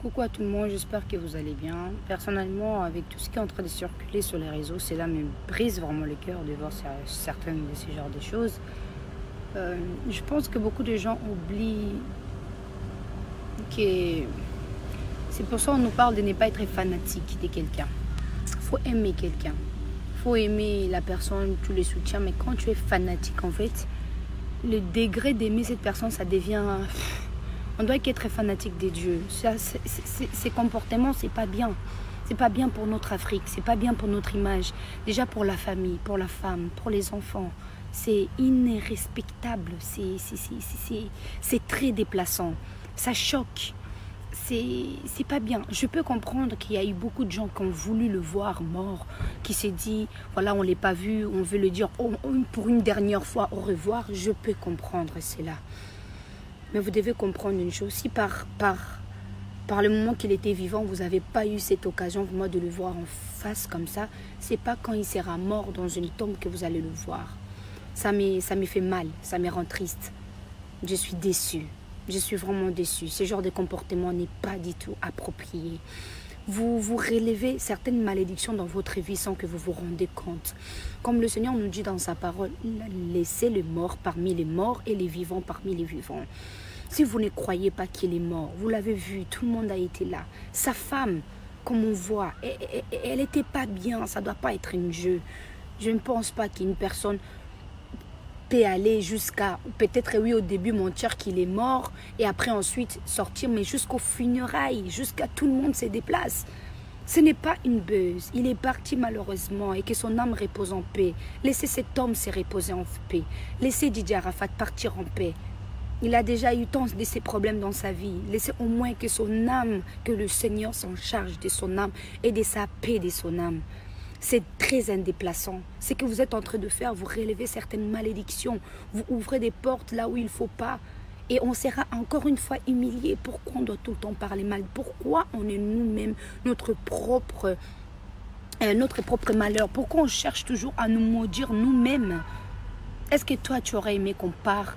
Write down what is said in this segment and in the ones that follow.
Coucou à tout le monde, j'espère que vous allez bien. Personnellement, avec tout ce qui est en train de circuler sur les réseaux, cela me brise vraiment le cœur de voir certaines de ces genres de choses. Je pense que beaucoup de gens oublient que c'est pour ça qu'on nous parle de ne pas être fanatique de quelqu'un. Il faut aimer quelqu'un. Il faut aimer la personne, tu le soutiens, mais quand tu es fanatique, en fait, le degré d'aimer cette personne, ça devient... On doit être fanatique des dieux. Ces comportements, c'est pas bien. C'est pas bien pour notre Afrique. C'est pas bien pour notre image. Déjà pour la famille, pour la femme, pour les enfants. C'est irrespectable. C'est très déplaçant. Ça choque. C'est pas bien. Je peux comprendre qu'il y a eu beaucoup de gens qui ont voulu le voir mort, qui s'est dit, voilà, on l'a pas vu, on veut le dire pour une dernière fois au revoir. Je peux comprendre cela. Mais vous devez comprendre une chose, si par le moment qu'il était vivant, vous n'avez pas eu cette occasion vraiment de le voir en face comme ça, c'est pas quand il sera mort dans une tombe que vous allez le voir. Ça me fait mal, ça me rend triste. Je suis déçue, je suis vraiment déçue. Ce genre de comportement n'est pas du tout approprié. Vous relevez certaines malédictions dans votre vie sans que vous vous rendez compte. Comme le Seigneur nous dit dans sa parole, laissez les morts parmi les morts et les vivants parmi les vivants. Si vous ne croyez pas qu'il est mort, vous l'avez vu, tout le monde a été là. Sa femme, comme on voit, elle n'était pas bien, ça ne doit pas être un jeu. Je ne pense pas qu'une personne peut aller jusqu'à, peut-être oui au début mentir qu'il est mort et après ensuite sortir, mais jusqu'aux funérailles, jusqu'à tout le monde se déplace. Ce n'est pas une buzz, il est parti malheureusement et que son âme repose en paix. Laissez cet homme se reposer en paix, laissez Didier Arafat partir en paix. Il a déjà eu tant de ses problèmes dans sa vie. Laissez au moins que son âme, que le Seigneur s'en charge de son âme et de sa paix de son âme. C'est très indéplaçant. Ce que vous êtes en train de faire, vous relevez certaines malédictions. Vous ouvrez des portes là où il ne faut pas. Et on sera encore une fois humilié. Pourquoi on doit tout le temps parler mal? Pourquoi on est nous-mêmes notre propre malheur? Pourquoi on cherche toujours à nous maudire nous-mêmes? Est-ce que toi, tu aurais aimé qu'on part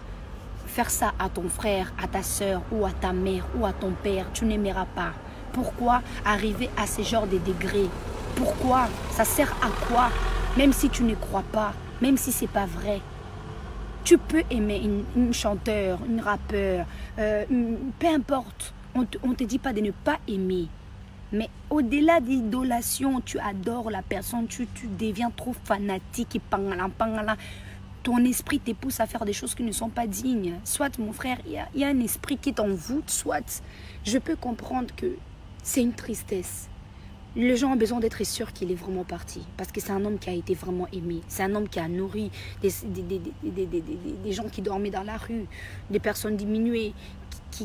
faire ça à ton frère, à ta soeur ou à ta mère ou à ton père? Tu n'aimeras pas. Pourquoi arriver à ce genre de degrés? Pourquoi? Ça sert à quoi? Même si tu ne crois pas, même si ce n'est pas vrai. Tu peux aimer une chanteur, une rappeur, peu importe. On ne te dit pas de ne pas aimer. Mais au-delà d'idolation, tu adores la personne, tu deviens trop fanatique et pangala. Ton esprit te pousse à faire des choses qui ne sont pas dignes. Soit, mon frère, il y a un esprit qui t'envoûte, soit je peux comprendre que c'est une tristesse. Les gens ont besoin d'être sûrs qu'il est vraiment parti. Parce que c'est un homme qui a été vraiment aimé. C'est un homme qui a nourri des gens qui dormaient dans la rue, des personnes diminuées,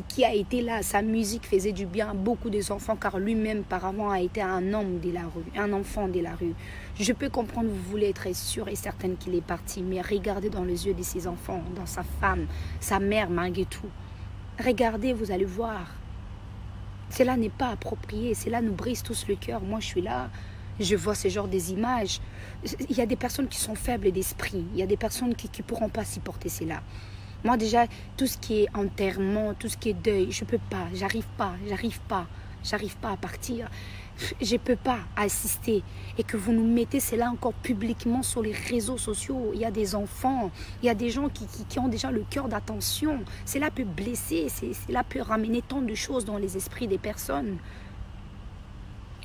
qui a été là. Sa musique faisait du bien à beaucoup des enfants, car lui-même, auparavant, a été un homme de la rue, un enfant de la rue. Je peux comprendre, vous voulez être sûr et certaine qu'il est parti, mais regardez dans les yeux de ses enfants, dans sa femme, sa mère, malgré tout. Regardez, vous allez voir. Cela n'est pas approprié, cela nous brise tous le cœur. Moi, je suis là, je vois ce genre des images. Il y a des personnes qui sont faibles d'esprit, il y a des personnes qui ne pourront pas supporter cela. Moi, déjà, tout ce qui est enterrement, tout ce qui est deuil, je ne peux pas, j'arrive pas à partir. Je ne peux pas assister. Et que vous nous mettez cela encore publiquement sur les réseaux sociaux. Il y a des enfants, il y a des gens qui ont déjà le cœur d'attention. Cela peut blesser, cela peut ramener tant de choses dans les esprits des personnes.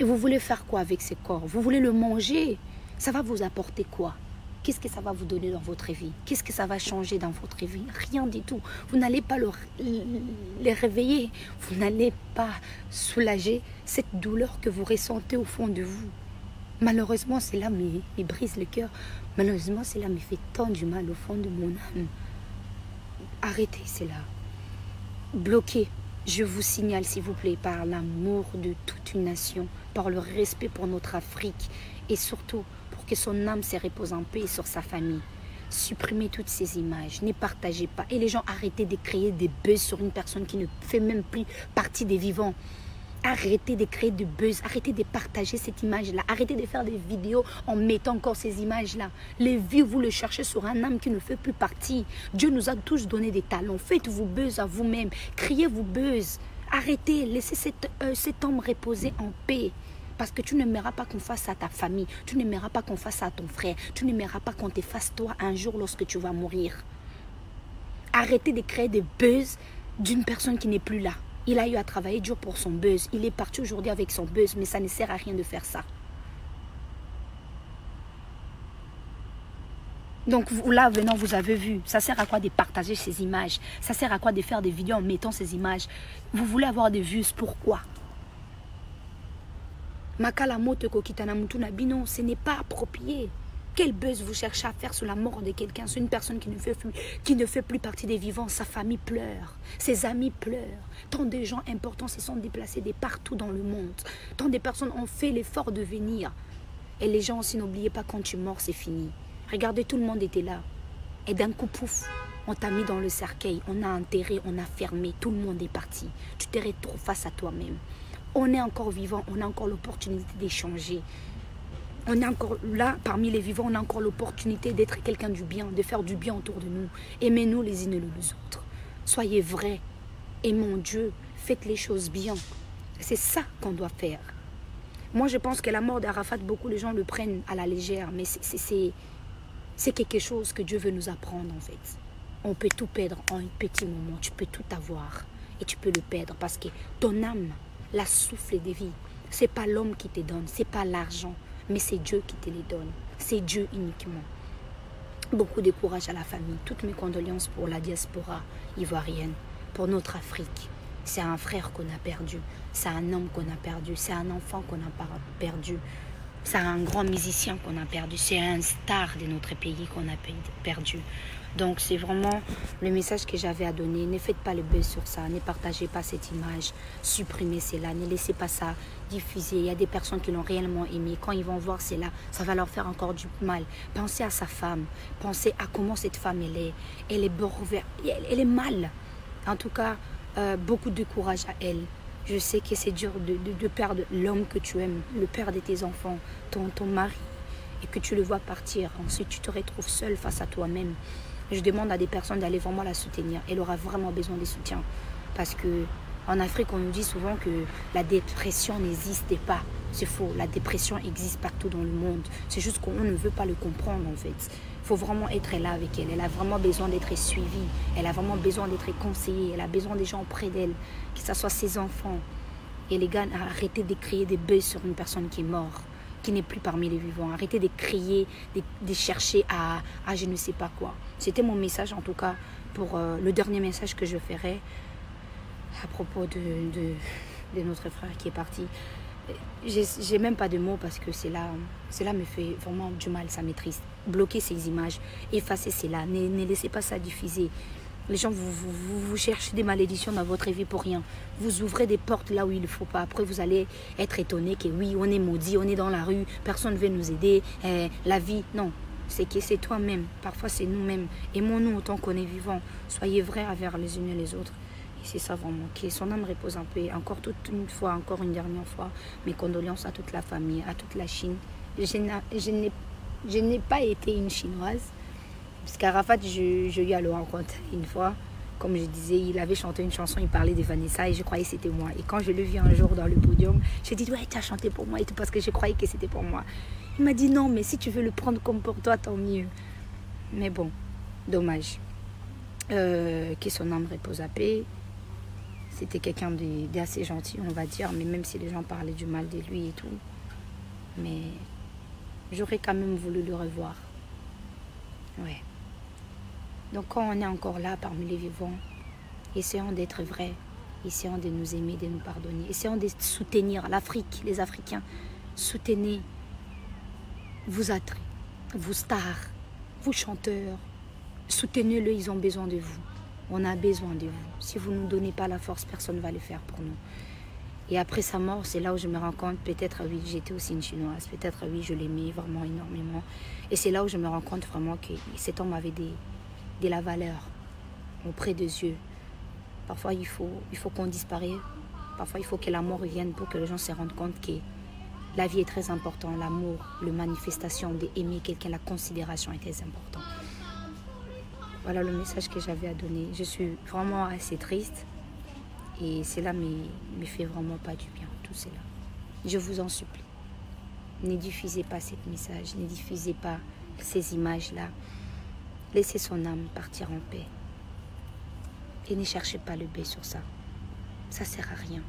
Et vous voulez faire quoi avec ces corps? Vous voulez le manger? Ça va vous apporter quoi? Qu'est-ce que ça va vous donner dans votre vie? Qu'est-ce que ça va changer dans votre vie? Rien du tout. Vous n'allez pas les réveiller. Vous n'allez pas soulager cette douleur que vous ressentez au fond de vous. Malheureusement, cela me brise le cœur. Malheureusement, cela me fait tant du mal au fond de mon âme. Arrêtez cela. Bloquez. Je vous signale, s'il vous plaît, par l'amour de toute une nation, par le respect pour notre Afrique et surtout pour que son âme se repose en paix sur sa famille. Supprimez toutes ces images, ne partagez pas. Et les gens, arrêtez de créer des buzz sur une personne qui ne fait même plus partie des vivants. Arrêtez de créer des buzz, arrêtez de partager cette image-là, arrêtez de faire des vidéos en mettant encore ces images-là. Les vues, vous le cherchez sur un âme qui ne fait plus partie. Dieu nous a tous donné des talents. Faites-vous buzz à vous-même, criez-vous buzz. Arrêtez, laissez cet homme reposer en paix. Parce que tu n'aimeras pas qu'on fasse à ta famille. Tu n'aimeras pas qu'on fasse à ton frère. Tu n'aimeras pas qu'on te fasse toi un jour lorsque tu vas mourir. Arrêtez de créer des buzz d'une personne qui n'est plus là. Il a eu à travailler dur pour son buzz. Il est parti aujourd'hui avec son buzz, mais ça ne sert à rien de faire ça. Donc là, venant, vous avez vu, ça sert à quoi de partager ces images? Ça sert à quoi de faire des vidéos en mettant ces images? Vous voulez avoir des vues, pourquoi? Makala moto kokitana mutuna bino, ce n'est pas approprié. Quel buzz vous cherchez à faire sur la mort de quelqu'un? C'est une personne qui ne fait plus partie des vivants. Sa famille pleure, ses amis pleurent. Tant de gens importants se sont déplacés de partout dans le monde. Tant de personnes ont fait l'effort de venir. Et les gens aussi, n'oubliez pas, quand tu es mort, c'est fini. Regardez, tout le monde était là. Et d'un coup, pouf, on t'a mis dans le cercueil. On a enterré, on a fermé. Tout le monde est parti. Tu te retrouves face à toi-même. On est encore vivant, on a encore l'opportunité d'échanger. On est encore là, parmi les vivants, on a encore l'opportunité d'être quelqu'un du bien, de faire du bien autour de nous. Aimez-nous les uns les autres. Soyez vrais. Aimons Dieu. Faites les choses bien. C'est ça qu'on doit faire. Moi, je pense que la mort d'Arafat, beaucoup de gens le prennent à la légère, mais c'est quelque chose que Dieu veut nous apprendre, en fait. On peut tout perdre en un petit moment. Tu peux tout avoir et tu peux le perdre parce que ton âme, la souffle de vie, ce n'est pas l'homme qui te donne, ce n'est pas l'argent, mais c'est Dieu qui te les donne. C'est Dieu uniquement. Beaucoup de courage à la famille. Toutes mes condoléances pour la diaspora ivoirienne, pour notre Afrique. C'est un frère qu'on a perdu, c'est un homme qu'on a perdu, c'est un enfant qu'on a perdu, c'est un grand musicien qu'on a perdu, c'est un star de notre pays qu'on a perdu. Donc c'est vraiment le message que j'avais à donner. Ne faites pas le buzz sur ça, ne partagez pas cette image, supprimez cela, ne laissez pas ça diffuser. Il y a des personnes qui l'ont réellement aimé. Quand ils vont voir cela, ça va leur faire encore du mal. Pensez à sa femme, pensez à comment cette femme elle est mal. En tout cas, beaucoup de courage à elle. Je sais que c'est dur de perdre l'homme que tu aimes, le père de tes enfants, ton mari, et que tu le vois partir. Ensuite, tu te retrouves seul face à toi-même. Je demande à des personnes d'aller vraiment la soutenir. Elle aura vraiment besoin de soutien. Parce qu'en Afrique, on nous dit souvent que la dépression n'existe pas. C'est faux. La dépression existe partout dans le monde. C'est juste qu'on ne veut pas le comprendre, en fait. Il faut vraiment être là avec elle. Elle a vraiment besoin d'être suivie. Elle a vraiment besoin d'être conseillée. Elle a besoin des gens près d'elle, que ce soit ses enfants. Et les gars, arrêtez de créer des buzz sur une personne qui est morte, qui n'est plus parmi les vivants. Arrêtez de crier, de chercher à je ne sais pas quoi. C'était mon message, en tout cas, pour le dernier message que je ferai à propos de notre frère qui est parti. J'ai même pas de mots parce que cela me fait vraiment du mal, ça m'attriste. Bloquez ces images, effacez cela, ne laissez pas ça diffuser. Les gens, vous cherchez des malédictions dans votre vie pour rien. Vous ouvrez des portes là où il ne faut pas. Après, vous allez être étonné que oui, on est maudit, on est dans la rue, personne ne veut nous aider. La vie, non. C'est que c'est toi-même. Parfois, c'est nous-mêmes. Aimons-nous autant qu'on est vivant. Soyez vrais envers les unes et les autres. Et c'est ça vraiment. Que son âme repose en paix. Encore encore une dernière fois, mes condoléances à toute la famille, à toute la Chine. Je n'ai pas été une Chinoise. Parce qu'Arafat, je lui ai le rencontré une fois. Comme je disais, il avait chanté une chanson, il parlait de Vanessa et je croyais que c'était moi. Et quand je l'ai vu un jour dans le podium, j'ai dit, ouais, tu as chanté pour moi et tout parce que je croyais que c'était pour moi. Il m'a dit, non, mais si tu veux le prendre comme pour toi, tant mieux. Mais bon, dommage. Que son âme repose à paix. C'était quelqu'un d'assez gentil, on va dire, mais même si les gens parlaient du mal de lui et tout. Mais j'aurais quand même voulu le revoir. Ouais. Donc quand on est encore là parmi les vivants, essayons d'être vrais, essayons de nous aimer, de nous pardonner, essayons de soutenir l'Afrique, les Africains. Soutenez vos attraits, vos stars, vos chanteurs. Soutenez-le, ils ont besoin de vous. On a besoin de vous. Si vous ne nous donnez pas la force, personne ne va le faire pour nous. Et après sa mort, c'est là où je me rends compte, peut-être oui, j'étais aussi une Chinoise, peut-être oui, je l'aimais vraiment énormément. Et c'est là où je me rends compte vraiment que cet homme avait de la valeur auprès des yeux. Parfois, il faut qu'on disparaisse. Parfois, il faut que la mort vienne pour que les gens se rendent compte que la vie est très importante. L'amour, la manifestation d'aimer quelqu'un, la considération est très importante. Voilà le message que j'avais à donner. Je suis vraiment assez triste. Et cela me fait vraiment pas du bien, tout cela. Je vous en supplie. Ne diffusez pas ce message, ne diffusez pas ces images-là. Laissez son âme partir en paix. Et ne cherchez pas le B sur ça. Ça ne sert à rien.